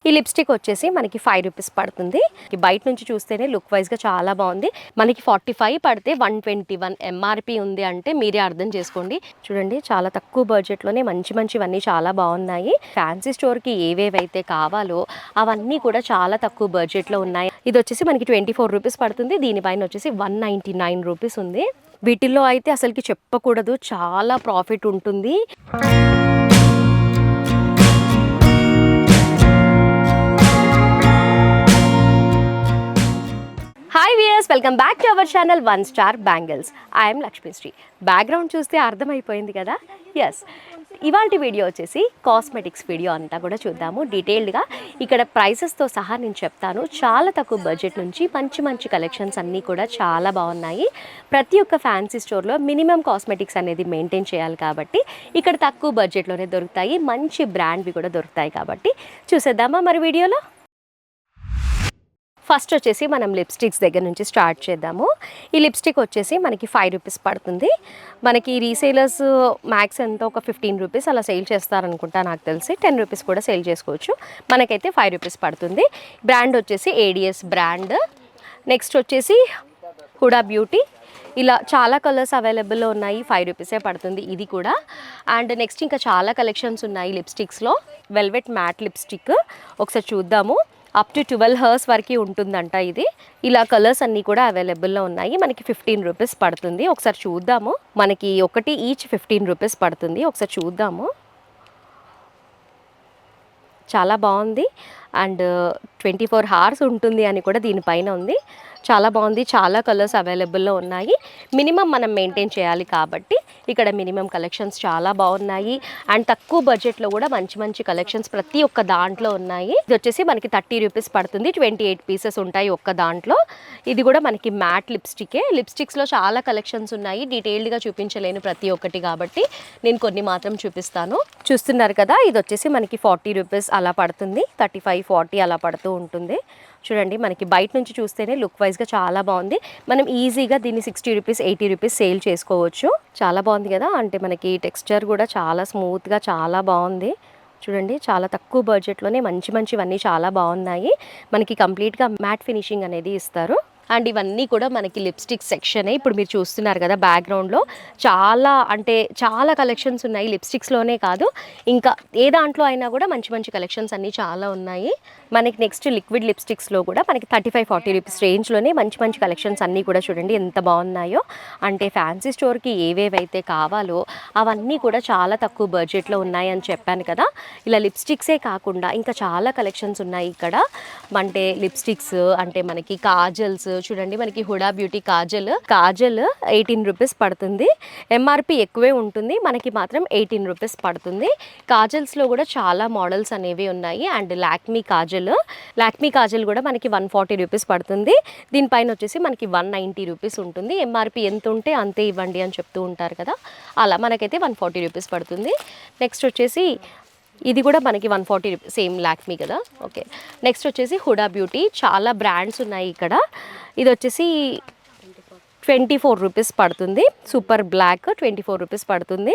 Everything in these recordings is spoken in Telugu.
ఈ లిప్స్టిక్ వచ్చేసి మనకి 5 రూపీస్ పడుతుంది. బయట నుంచి చూస్తేనే లుక్ వైజ్గా చాలా బాగుంది. మనకి 45 పడితే 121 ఎంఆర్పి ఉంది అంటే మీరే అర్థం చేసుకోండి. చూడండి చాలా తక్కువ బడ్జెట్లోనే మంచి మంచివన్నీ చాలా బాగున్నాయి. ఫ్యాన్సీ స్టోర్కి ఏవేవైతే కావాలో అవన్నీ కూడా చాలా తక్కువ బడ్జెట్లో ఉన్నాయి. ఇది వచ్చేసి మనకి 24 రూపీస్ పడుతుంది. దీనిపైన వచ్చేసి 199 రూపీస్ ఉంది. వీటిల్లో అయితే అసలుకి చెప్పకూడదు, చాలా ప్రాఫిట్ ఉంటుంది. Hi viewers, welcome back to our channel one star bangles. I'm Lakshmisri. Background చూస్తే అర్థమైపోయింది కదా. ఎస్, ఇవాళ వీడియో వచ్చేసి కాస్మెటిక్స్ వీడియో అంతా కూడా చూద్దాము డీటెయిల్డ్గా. ఇక్కడ ప్రైసెస్తో సహా నేను చెప్తాను. చాలా తక్కువ బడ్జెట్ నుంచి మంచి మంచి కలెక్షన్స్ అన్నీ కూడా చాలా బాగున్నాయి. ప్రతి ఒక్క ఫ్యాన్సీ స్టోర్లో మినిమం కాస్మెటిక్స్ అనేది మెయింటైన్ చేయాలి కాబట్టి ఇక్కడ తక్కువ బడ్జెట్లోనే దొరుకుతాయి. మంచి బ్రాండ్వి కూడా దొరుకుతాయి కాబట్టి చూసేద్దామా మరి వీడియోలో. ఫస్ట్ వచ్చేసి మనం లిప్స్టిక్స్ దగ్గర నుంచి స్టార్ట్ చేద్దాము. ఈ లిప్స్టిక్ వచ్చేసి మనకి 5 రూపీస్ పడుతుంది. మనకి రీసేలర్స్ మ్యాక్స్ ఎంత ఒక 15 రూపీస్ అలా సేల్ చేస్తారనుకుంటా, నాకు తెలిసి 10 రూపీస్ కూడా సేల్ చేసుకోవచ్చు. మనకైతే 5 రూపీస్ పడుతుంది. బ్రాండ్ వచ్చేసి ఏడిఎస్ బ్రాండ్. నెక్స్ట్ వచ్చేసి హుడా బ్యూటీ. ఇలా చాలా కలర్స్ అవైలబుల్లో ఉన్నాయి. 5 రూపీసే పడుతుంది ఇది కూడా. అండ్ నెక్స్ట్ ఇంకా చాలా కలెక్షన్స్ ఉన్నాయి లిప్స్టిక్స్లో. వెల్వెట్ మ్యాట్ లిప్స్టిక్ ఒకసారి చూద్దాము. అప్ టు 12 హవర్స్ వరకు ఉంటుందంట ఇది. ఇలా కలర్స్ అన్నీ కూడా అవైలబుల్లో ఉన్నాయి. మనకి 15 రూపీస్ పడుతుంది. ఒకసారి చూద్దాము. మనకి ఒకటి ఈచ్ 15 రూపీస్ పడుతుంది. ఒకసారి చూద్దాము. చాలా బాగుంది. అండ్ 24 హవర్స్ ఉంటుంది అని కూడా దీనిపైన ఉంది. చాలా బాగుంది. చాలా కలర్స్ అవైలబుల్లో ఉన్నాయి. మినిమం మనం మెయింటైన్ చేయాలి కాబట్టి ఇక్కడ మినిమం కలెక్షన్స్ చాలా బాగున్నాయి. అండ్ తక్కువ బడ్జెట్లో కూడా మంచి మంచి కలెక్షన్స్ ప్రతి ఒక్క దాంట్లో ఉన్నాయి. ఇది వచ్చేసి మనకి 30 రూపీస్ పడుతుంది. 28 పీసెస్ ఉంటాయి ఒక్క దాంట్లో. ఇది కూడా మనకి మ్యాట్ లిప్స్టికే. లిప్స్టిక్స్లో చాలా కలెక్షన్స్ ఉన్నాయి. డీటెయిల్డ్గా చూపించలేను ప్రతి ఒక్కటి కాబట్టి నేను కొన్ని మాత్రం చూపిస్తాను. చూస్తున్నారు కదా, ఇది వచ్చేసి మనకి 40 రూపీస్ అలా పడుతుంది. 35, 40 అలా పడుతూ ఉంటుంది. చూడండి, మనకి బయట నుంచి చూస్తేనే లుక్ వైజ్గా చాలా బాగుంది. మనం ఈజీగా దీన్ని 60 రూపీస్, 80 రూపీస్ సేల్ చేసుకోవచ్చు. చాలా బాగుంది కదా. అంటే మనకి టెక్స్చర్ కూడా చాలా స్మూత్గా చాలా బాగుంది. చూడండి, చాలా తక్కువ బడ్జెట్లోనే మంచి మంచివన్నీ చాలా బాగున్నాయి. మనకి కంప్లీట్గా మ్యాట్ ఫినిషింగ్ అనేది ఇస్తారు. అండ్ ఇవన్నీ కూడా మనకి లిప్స్టిక్ సెక్షనే. ఇప్పుడు మీరు చూస్తున్నారు కదా బ్యాక్గ్రౌండ్లో చాలా కలెక్షన్స్ ఉన్నాయి. లిప్స్టిక్స్లోనే కాదు, ఇంకా ఏ దాంట్లో అయినా కూడా మంచి మంచి కలెక్షన్స్ అన్నీ చాలా ఉన్నాయి. మనకి నెక్స్ట్ లిక్విడ్ లిప్స్టిక్స్లో కూడా మనకి 35, 40 రూపీస్ రేంజ్లోనే మంచి మంచి కలెక్షన్స్ అన్నీ కూడా చూడండి ఎంత బాగున్నాయో. అంటే ఫ్యాన్సీ స్టోర్కి ఏవేవైతే కావాలో అవన్నీ కూడా చాలా తక్కువ బడ్జెట్లో ఉన్నాయని చెప్పాను కదా. ఇలా లిప్స్టిక్సే కాకుండా ఇంకా చాలా కలెక్షన్స్ ఉన్నాయి ఇక్కడ. అంటే లిప్స్టిక్స్ అంటే మనకి కాజల్స్ చూడండి. మనకి హుడా బ్యూటీ కాజల్ 18 రూపీస్ పడుతుంది. ఎంఆర్పి ఎక్కువే ఉంటుంది, మనకి మాత్రం 18 రూపీస్ పడుతుంది. కాజల్స్లో కూడా చాలా మోడల్స్ అనేవి ఉన్నాయి. అండ్ లాక్మీ కాజల్ కూడా మనకి 140 రూపీస్ పడుతుంది. దీనిపైన వచ్చేసి మనకి 190 రూపీస్ ఉంటుంది. ఎంఆర్పి ఎంత ఉంటే అంతే ఇవ్వండి అని చెప్తూ ఉంటారు కదా, అలా మనకైతే 140 రూపీస్ పడుతుంది. నెక్స్ట్ వచ్చేసి ఇది కూడా మనకి 140 రూపీస్, సేమ్ లాక్మీ కదా. ఓకే, నెక్స్ట్ వచ్చేసి హుడా బ్యూటీ. చాలా బ్రాండ్స్ ఉన్నాయి ఇక్కడ. ఇది వచ్చేసి 24 రూపీస్ పడుతుంది. సూపర్ బ్లాక్ 24 రూపీస్ పడుతుంది.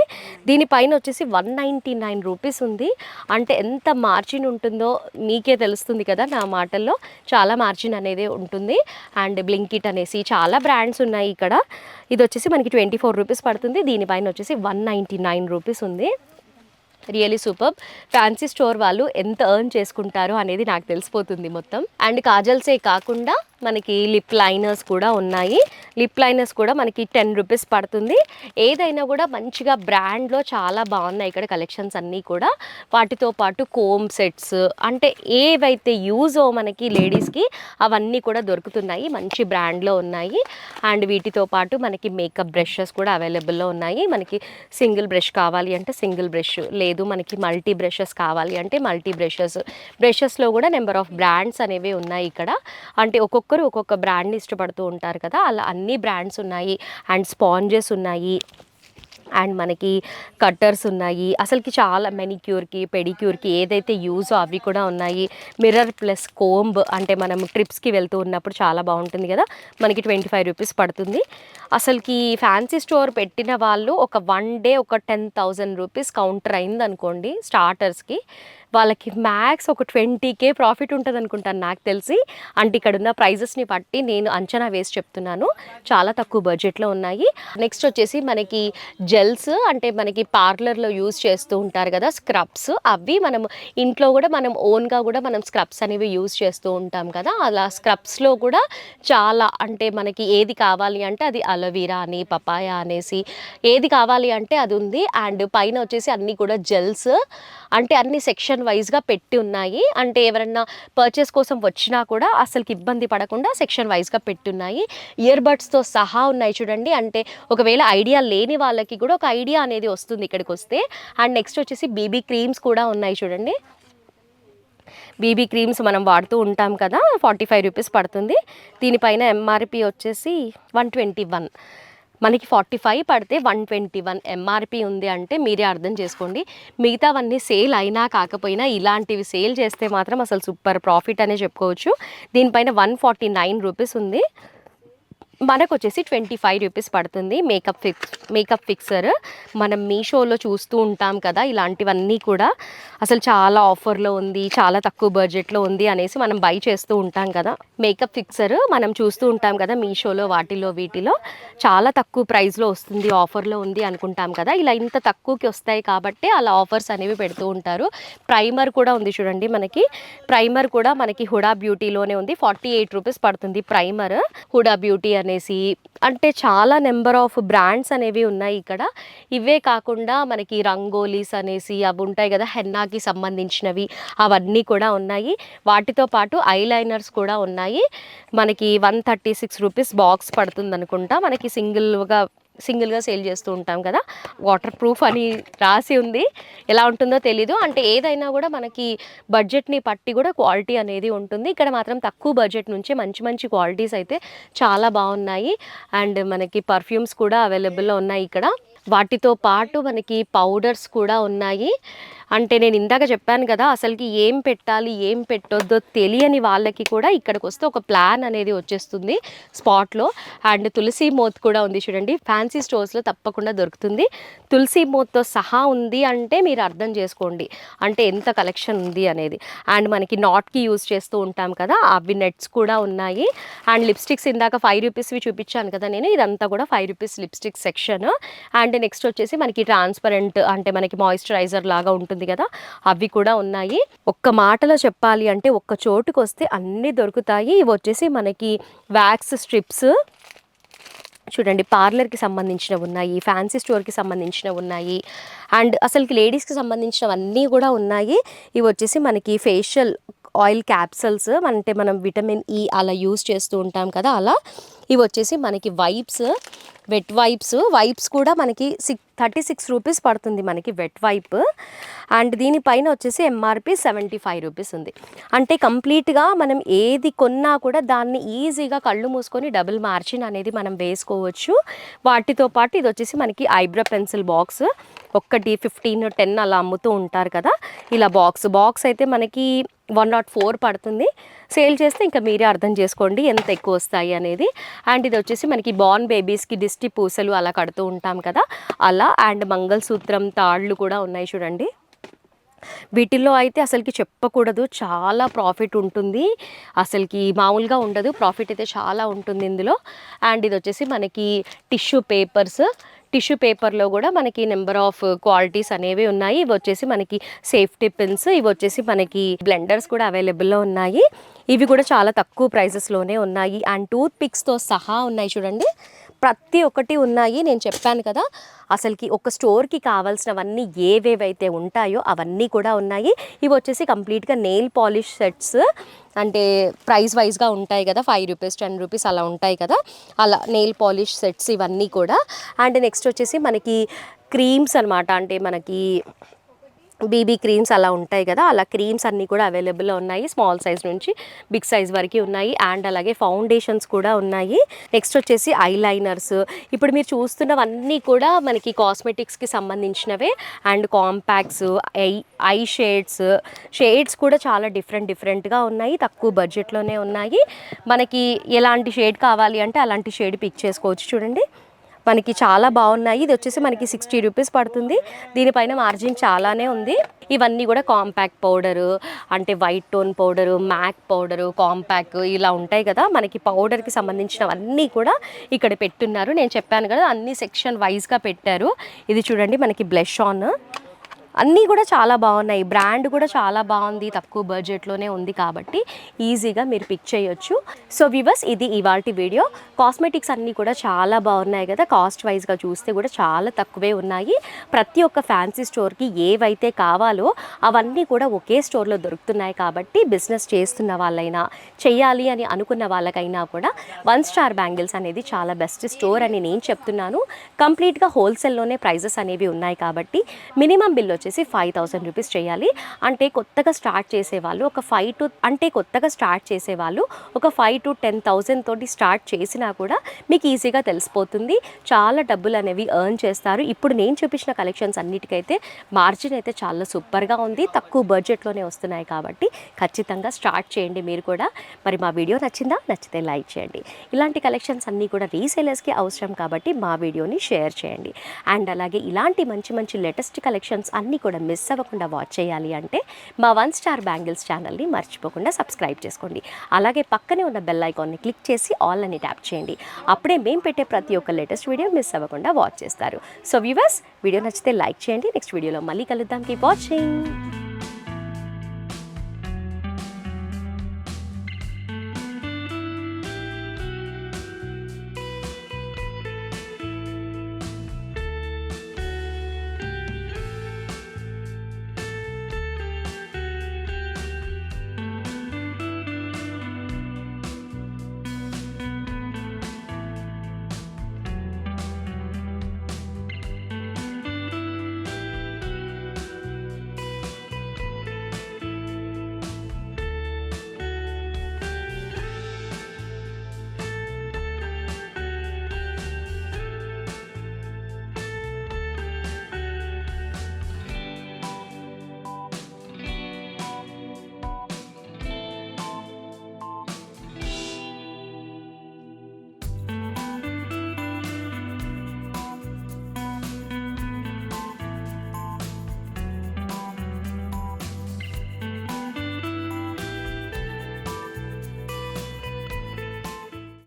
దీనిపైన వచ్చేసి 199 రూపీస్ ఉంది. అంటే ఎంత మార్జిన్ ఉంటుందో మీకే తెలుస్తుంది కదా నా మాటల్లో. చాలా మార్జిన్ అనేది ఉంటుంది. అండ్ బ్లింకిట్ అనేసి చాలా బ్రాండ్స్ ఉన్నాయి ఇక్కడ. ఇది వచ్చేసి మనకి 24 రూపీస్ పడుతుంది. దీనిపైన వచ్చేసి 199 రూపీస్ ఉంది. Really super. ఫ్యాన్సీ స్టోర్ వాళ్ళు ఎంత ఎర్న్ చేసుకుంటారో అనేది నాకు తెలిసిపోతుంది మొత్తం. అండ్ కాజల్సే కాకుండా మనకి లిప్ లైనర్స్ కూడా ఉన్నాయి. లిప్ లైనర్స్ కూడా మనకి 10 రూపీస్ పడుతుంది. ఏదైనా కూడా మంచిగా బ్రాండ్లో చాలా బాగున్నాయి ఇక్కడ కలెక్షన్స్ అన్నీ కూడా. వాటితో పాటు కోమ్ సెట్స్ అంటే ఏవైతే యూజో మనకి లేడీస్కి అవన్నీ కూడా దొరుకుతున్నాయి. మంచి బ్రాండ్లో ఉన్నాయి. అండ్ వీటితో పాటు మనకి మేకప్ బ్రషెస్ కూడా అవైలబుల్లో ఉన్నాయి. మనకి సింగిల్ బ్రష్ కావాలి అంటే సింగిల్ బ్రష్, లేదు మనకి మల్టీ బ్రషెస్ కావాలి అంటే మల్టీ బ్రషెస్లో కూడా నెంబర్ ఆఫ్ బ్రాండ్స్ అనేవి ఉన్నాయి ఇక్కడ. అంటే ఒక్కొక్క బ్రాండ్ని ఇష్టపడుతూ ఉంటారు కదా, అలా అన్ని బ్రాండ్స్ ఉన్నాయి. అండ్ స్పాంజెస్ ఉన్నాయి. అండ్ మనకి కట్టర్స్ ఉన్నాయి. అసలుకి చాలా మెనిక్యూర్కి పెడిక్యూర్కి ఏదైతే యూజో అవి కూడా ఉన్నాయి. మిర్రర్ ప్లస్ కోంబ్ అంటే మనం ట్రిప్స్కి వెళ్తూ ఉన్నప్పుడు చాలా బాగుంటుంది కదా, మనకి 25 రూపీస్ పడుతుంది. అసలుకి ఫ్యాన్సీ స్టోర్ పెట్టిన వాళ్ళు ఒక 1 డే ఒక 10,000 రూపీస్ కౌంటర్ అయింది అనుకోండి స్టార్టర్స్కి, వాళ్ళకి మ్యాక్స్ ఒక 20K ప్రాఫిట్ ఉంటుంది అనుకుంటాను నాకు తెలిసి. అంటే ఇక్కడ ఉన్న ప్రైజెస్ని బట్టి నేను అంచనా వేసి చెప్తున్నాను, చాలా తక్కువ బడ్జెట్లో ఉన్నాయి. నెక్స్ట్ వచ్చేసి మనకి జెల్స్ అంటే మనకి పార్లర్లో యూజ్ చేస్తూ ఉంటారు కదా స్క్రబ్స్, అవి మనం ఇంట్లో కూడా మనం ఓన్గా కూడా మనం స్క్రబ్స్ అనేవి యూజ్ చేస్తూ ఉంటాం కదా, అలా స్క్రబ్స్లో కూడా చాలా అంటే మనకి ఏది కావాలి అంటే అది అలోవీరా అని పపాయ అనేసి ఏది కావాలి అంటే అది ఉంది. అండ్ పైన వచ్చేసి అన్నీ కూడా జెల్స్ అంటే అన్ని సెక్షన్ వైజ్గా పెట్టి ఉన్నాయి. అంటే ఎవరన్నా పర్చేస్ కోసం వచ్చినా కూడా అసలుకి ఇబ్బంది పడకుండా సెక్షన్ వైజ్గా పెట్టి ఉన్నాయి. ఇయర్ బడ్స్తో సహా ఉన్నాయి చూడండి. అంటే ఒకవేళ ఐడియా లేని వాళ్ళకి కూడా ఒక ఐడియా అనేది వస్తుంది ఇక్కడికి వస్తే. అండ్ నెక్స్ట్ వచ్చేసి బీబీ క్రీమ్స్ కూడా ఉన్నాయి చూడండి. బీబీ క్రీమ్స్ మనం వాడుతూ ఉంటాం కదా, 45 రూపీస్ పడుతుంది. దీనిపైన ఎంఆర్పి వచ్చేసి 121, మనకి 45 పడితే 121 ఎంఆర్పి ఉంది అంటే మీరే అర్థం చేసుకోండి. మిగతావన్నీ సేల్ అయినా కాకపోయినా ఇలాంటివి సేల్ చేస్తే మాత్రం అసలు సూపర్ ప్రాఫిట్ అనే చెప్పుకోవచ్చు. దీనిపైన 149 రూపీస్ ఉంది, మనకు వచ్చేసి 25 రూపీస్ పడుతుంది. మేకప్ ఫిక్సర్ మనం మీషోలో చూస్తూ ఉంటాం కదా, ఇలాంటివన్నీ కూడా అసలు చాలా ఆఫర్లో ఉంది, చాలా తక్కువ బడ్జెట్లో ఉంది అనేసి మనం బై చేస్తూ ఉంటాం కదా. మేకప్ ఫిక్సర్ మనం చూస్తూ ఉంటాం కదా మీషోలో, వాటిలో వీటిలో చాలా తక్కువ ప్రైస్లో వస్తుంది, ఆఫర్లో ఉంది అనుకుంటాం కదా. ఇలా ఇంత తక్కువకి వస్తాయి కాబట్టి అలా ఆఫర్స్ అనేవి పెడుతూ ఉంటారు. ప్రైమర్ కూడా ఉంది చూడండి, మనకి ప్రైమర్ కూడా మనకి హుడా బ్యూటీలోనే ఉంది. 48 రూపీస్ పడుతుంది ప్రైమర్, హుడా బ్యూటీ అనేసి. అంటే చాలా నెంబర్ ఆఫ్ బ్రాండ్స్ అనేవి ఉన్నాయి ఇక్కడ. ఇవే కాకుండా మనకి రంగోలీస్ అనేసి అవి ఉంటాయి కదా హెన్నాకి సంబంధించినవి, అవన్నీ కూడా ఉన్నాయి. వాటితో పాటు ఐలైనర్స్ కూడా ఉన్నాయి. మనకి 136 రూపీస్ బాక్స్ పడుతుంది అనుకుంటా. మనకి సింగిల్గా సేల్ చేస్తూ ఉంటాం కదా, వాటర్ ప్రూఫ్ అని రాసి ఉంది, ఎలా ఉంటుందో తెలీదు. అంటే ఏదైనా కూడా మనకి బడ్జెట్ని పట్టి కూడా క్వాలిటీ అనేది ఉంటుంది. ఇక్కడ మాత్రం తక్కువ బడ్జెట్ నుంచి మంచి మంచి క్వాలిటీస్ అయితే చాలా బాగున్నాయి. అండ్ మనకి పర్ఫ్యూమ్స్ కూడా అవైలబుల్లో ఉన్నాయి ఇక్కడ. వాటితో పాటు మనకి పౌడర్స్ కూడా ఉన్నాయి. అంటే నేను ఇందాక చెప్పాను కదా, అసలుకి ఏం పెట్టాలి ఏం పెట్టొద్దో తెలియని వాళ్ళకి కూడా ఇక్కడికి వస్తే ఒక ప్లాన్ అనేది వచ్చేస్తుంది స్పాట్లో. అండ్ తులసి మోత్ కూడా ఉంది చూడండి, ఫ్యాన్సీ స్టోర్స్లో తప్పకుండా దొరుకుతుంది. తులసి మోత్తో సహా ఉంది అంటే మీరు అర్థం చేసుకోండి అంటే ఎంత కలెక్షన్ ఉంది అనేది. అండ్ మనకి నాట్కి యూజ్ చేస్తూ ఉంటాం కదా, అవి నెట్స్ కూడా ఉన్నాయి. అండ్ లిప్స్టిక్స్ ఇందాక 5 రూపీస్వి చూపించాను కదా నేను, ఇదంతా కూడా 5 rupees lipstick section. And next వచ్చేసి మనకి ట్రాన్స్పరెంట్ అంటే మనకి మాయిశ్చరైజర్ లాగా ఉంటుంది కదా, అవి కూడా ఉన్నాయి. ఒక్క మాటలో చెప్పాలి అంటే ఒక్క చోటుకు వస్తే అన్నీ దొరుకుతాయి. ఇవి వచ్చేసి మనకి వ్యాక్స్ స్ట్రిప్స్ చూడండి, పార్లర్కి సంబంధించినవి ఉన్నాయి, ఫ్యాన్సీ స్టోర్కి సంబంధించినవి ఉన్నాయి. అండ్ అసలుకి లేడీస్కి సంబంధించినవన్నీ కూడా ఉన్నాయి. ఇవి వచ్చేసి మనకి ఫేషియల్ ఆయిల్ క్యాప్సల్స్, అంటే మనం విటమిన్ ఈ అలా యూజ్ చేస్తూ ఉంటాం కదా అలా. ఇవి వచ్చేసి మనకి వెట్ వైప్స్ కూడా మనకి 36 రూపీస్ పడుతుంది మనకి వెట్ వైప్. అండ్ దీనిపైన వచ్చేసి ఎంఆర్పి 75 రూపీస్ ఉంది. అంటే కంప్లీట్గా మనం ఏది కొన్నా కూడా దాన్ని ఈజీగా కళ్ళు మూసుకొని డబుల్ మార్జిన్ అనేది మనం వేసుకోవచ్చు. వాటితో పాటు ఇది వచ్చేసి మనకి ఐబ్రో పెన్సిల్ బాక్స్, ఒక్కటి 15, 10 అలా అమ్ముతూ ఉంటారు కదా. ఇలా బాక్స్ అయితే మనకి 104 పడుతుంది. సేల్ చేస్తే ఇంకా మీరే అర్థం చేసుకోండి ఎంత ఎక్కువ వస్తాయి అనేది. అండ్ ఇది వచ్చేసి మనకి బార్న్ బేబీస్కి దిష్టి పూసలు అలా కడుతూ ఉంటాం కదా అలా. అండ్ మంగళసూత్రం తాళ్ళు కూడా ఉన్నాయి చూడండి. వీటిల్లో అయితే అసలుకి చెప్పకూడదు, చాలా ప్రాఫిట్ ఉంటుంది, అసలుకి మామూలుగా ఉండదు, ప్రాఫిట్ అయితే చాలా ఉంటుంది ఇందులో. అండ్ ఇది వచ్చేసి మనకి టిష్యూ పేపర్లో కూడా మనకి నెంబర్ ఆఫ్ క్వాలిటీస్ అనేవి ఉన్నాయి. ఇవి వచ్చేసి మనకి సేఫ్టీ పిన్స్, ఇవి వచ్చేసి మనకి బ్లెండర్స్ కూడా అవైలబుల్లో ఉన్నాయి. ఇవి కూడా చాలా తక్కువ ప్రైజెస్లోనే ఉన్నాయి. అండ్ టూత్ పిక్స్తో సహా ఉన్నాయి చూడండి, ప్రతి ఒక్కటి ఉన్నాయి. నేను చెప్పాను కదా అసలుకి ఒక స్టోర్కి కావాల్సినవన్నీ ఏవేవైతే ఉంటాయో అవన్నీ కూడా ఉన్నాయి. ఇవి వచ్చేసి కంప్లీట్గా నెయిల్ పాలిష్ సెట్స్, అంటే ప్రైస్ వైజ్గా ఉంటాయి కదా, 5 రూపీస్ 10 రూపీస్ అలా ఉంటాయి కదా, అలా నెయిల్ పాలిష్ సెట్స్ ఇవన్నీ కూడా. అండ్ నెక్స్ట్ వచ్చేసి మనకి క్రీమ్స్ అనమాట, అంటే మనకి బీబీ క్రీమ్స్ అలా ఉంటాయి కదా, అలా క్రీమ్స్ అన్నీ కూడా అవైలబుల్లో ఉన్నాయి. స్మాల్ సైజ్ నుంచి బిగ్ సైజ్ వరకు ఉన్నాయి. అండ్ అలాగే ఫౌండేషన్స్ కూడా ఉన్నాయి. నెక్స్ట్ వచ్చేసి ఐ లైనర్స్. ఇప్పుడు మీరు చూస్తున్నవన్నీ కూడా మనకి కాస్మెటిక్స్కి సంబంధించినవే. అండ్ కాంపాక్ట్స్, ఐ షేడ్స్ కూడా చాలా డిఫరెంట్గా ఉన్నాయి. తక్కువ బడ్జెట్లోనే ఉన్నాయి. మనకి ఎలాంటి షేడ్ కావాలి అంటే అలాంటి షేడ్ పిక్ చేసుకోవచ్చు. చూడండి, మనకి చాలా బాగున్నాయి. ఇది వచ్చేసి మనకి 60 రూపీస్ పడుతుంది. దీనిపైన మార్జిన్ చాలానే ఉంది. ఇవన్నీ కూడా కాంపాక్ట్ పౌడరు, అంటే white tone powder, mac powder, compact ఇలా ఉంటాయి కదా, మనకి పౌడర్కి సంబంధించినవన్నీ కూడా ఇక్కడ పెట్టున్నారు. నేను చెప్పాను కదా, అన్ని సెక్షన్ వైజ్గా పెట్టారు. ఇది చూడండి, మనకి బ్లష్ ఆన్ అన్నీ కూడా చాలా బాగున్నాయి. బ్రాండ్ కూడా చాలా బాగుంది. తక్కువ బడ్జెట్లోనే ఉంది కాబట్టి ఈజీగా మీరు పిక్ చేయొచ్చు. సో వివర్స్, ఇది ఇవాల్టి వీడియో. కాస్మెటిక్స్ అన్నీ కూడా చాలా బాగున్నాయి కదా, కాస్ట్ వైజ్గా చూస్తే కూడా చాలా తక్కువే ఉన్నాయి. ప్రతి ఒక్క ఫ్యాన్సీ స్టోర్కి ఏవైతే కావాలో అవన్నీ కూడా ఒకే స్టోర్లో దొరుకుతున్నాయి కాబట్టి బిజినెస్ చేస్తున్న వాళ్ళైనా, చెయ్యాలి అని అనుకున్న వాళ్ళకైనా కూడా 1 స్టార్ బ్యాంగిల్స్ అనేది చాలా బెస్ట్ స్టోర్ అని నేను చెప్తున్నాను. కంప్లీట్గా హోల్సేల్లోనే ప్రైజెస్ అనేవి ఉన్నాయి కాబట్టి మినిమం బిల్ వచ్చేసి 5,000 రూపీస్ చేయాలి. అంటే కొత్తగా స్టార్ట్ చేసేవాళ్ళు ఒక 5 to 10,000 తోటి స్టార్ట్ చేసినా కూడా మీకు ఈజీగా తెలిసిపోతుంది. చాలా డబ్బులు అనేవి ఎర్న్ చేస్తారు. ఇప్పుడు నేను చూపించిన కలెక్షన్స్ అన్నిటికైతే మార్జిన్ అయితే చాలా సూపర్గా ఉంది. తక్కువ బడ్జెట్లోనే వస్తున్నాయి కాబట్టి ఖచ్చితంగా స్టార్ట్ చేయండి మీరు కూడా. మరి మా వీడియో నచ్చిందా? నచ్చితే లైక్ చేయండి. ఇలాంటి కలెక్షన్స్ అన్నీ కూడా రీసేలర్స్కి అవసరం కాబట్టి మా వీడియోని షేర్ చేయండి. అండ్ అలాగే ఇలాంటి మంచి మంచి లేటెస్ట్ కలెక్షన్స్ అన్నీ కూడా మిస్ అవ్వకుండా వాచ్ చేయాలి అంటే మా 1 స్టార్ బ్యాంగిల్స్ ఛానల్ని మర్చిపోకుండా సబ్స్క్రైబ్ చేసుకోండి. అలాగే పక్కనే ఉన్న బెల్ ఐకాన్ని క్లిక్ చేసి ఆల్ అని ట్యాప్ చేయండి. అప్పుడే మేము పెట్టే ప్రతి ఒక్క లేటెస్ట్ వీడియో మిస్ అవ్వకుండా వాచ్ చేస్తారు. సో వ్యూవర్స్, వీడియో నచ్చితే లైక్ చేయండి. నెక్స్ట్ వీడియోలో మళ్ళీ కలుద్దాం. Keep watching.